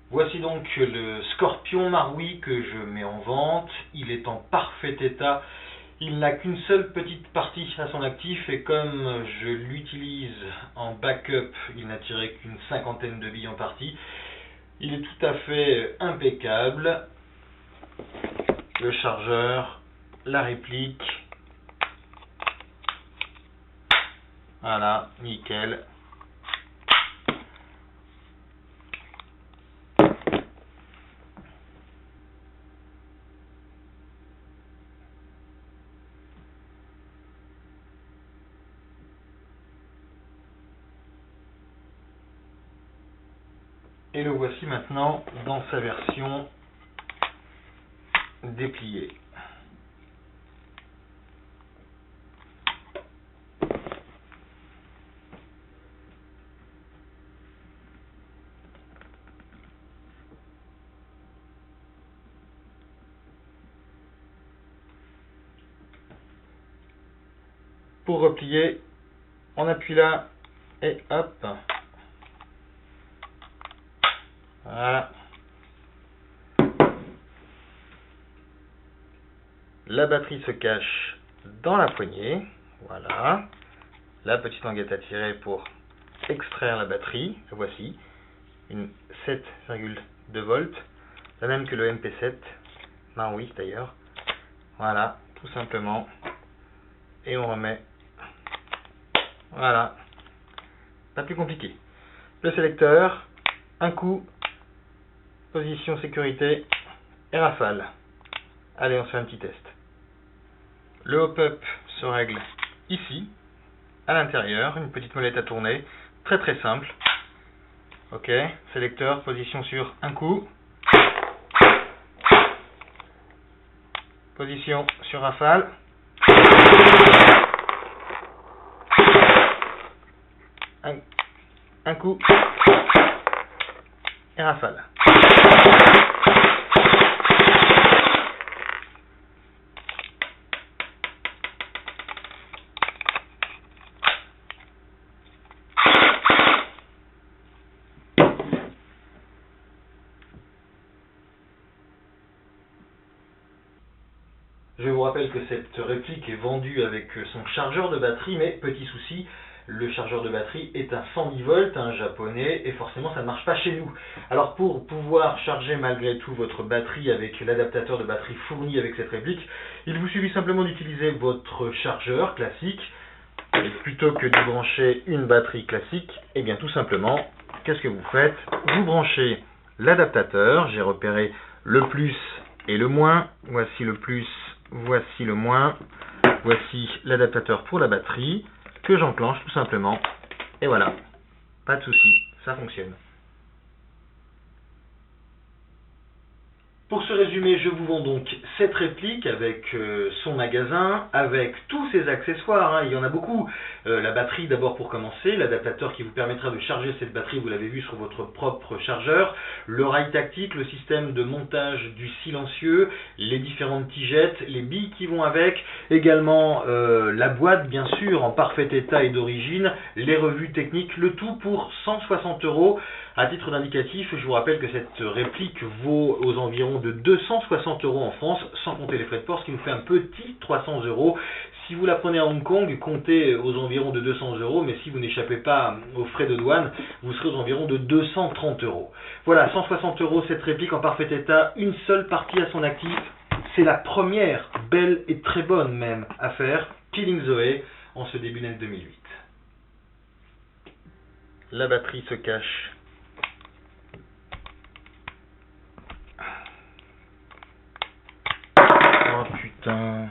Voici donc le Scorpion Marui que je mets en vente. Il est en parfait état. Il n'a qu'une seule petite partie à son actif et comme je l'utilise en backup, il n'a tiré qu'une cinquantaine de billes en partie. Il est tout à fait impeccable. Le chargeur, la réplique. Voilà, nickel. Et le voici maintenant dans sa version dépliée. Pour replier, on appuie là et hop. Voilà. La batterie se cache dans la poignée. Voilà. La petite languette à tirer pour extraire la batterie. La voici. Une 7,2 volts. La même que le MP7. Marui d'ailleurs. Voilà. Tout simplement. Et on remet. Voilà. Pas plus compliqué. Le sélecteur. Un coup. Position sécurité. Et rafale. Allez, on fait un petit test. Le hop-up se règle ici, à l'intérieur, une petite molette à tourner, très très simple. Ok, sélecteur, position sur un coup. Position sur rafale. Un coup. Et rafale. Je vous rappelle que cette réplique est vendue avec son chargeur de batterie, mais petit souci, le chargeur de batterie est un 110 volts, un japonais, et forcément ça ne marche pas chez nous. Alors pour pouvoir charger malgré tout votre batterie avec l'adaptateur de batterie fourni avec cette réplique, il vous suffit simplement d'utiliser votre chargeur classique, et plutôt que de brancher une batterie classique, et bien tout simplement, qu'est-ce que vous faites? Vous branchez l'adaptateur, j'ai repéré le plus et le moins, voici le plus, voici le moins, voici l'adaptateur pour la batterie, que j'enclenche tout simplement, et voilà, pas de souci, ça fonctionne. Pour ce résumé, je vous vends donc cette réplique avec son magasin, avec tous ses accessoires, il y en a beaucoup. La batterie d'abord pour commencer, l'adaptateur qui vous permettra de charger cette batterie, vous l'avez vu sur votre propre chargeur, le rail tactique, le système de montage du silencieux, les différentes tigettes, les billes qui vont avec, également la boîte bien sûr en parfait état et d'origine, les revues techniques, le tout pour 160 €. À titre d'indicatif, je vous rappelle que cette réplique vaut aux environs de 260 € en France, sans compter les frais de port, ce qui nous fait un petit 300 €. Si vous la prenez à Hong Kong, comptez aux environs de 200 €, mais si vous n'échappez pas aux frais de douane, vous serez aux environs de 230 €. Voilà, 160 € cette réplique en parfait état, une seule partie à son actif. C'est la première, belle et très bonne même, à faire, Killing Zoe, en ce début d'année 2008. La batterie se cache. Oh putain.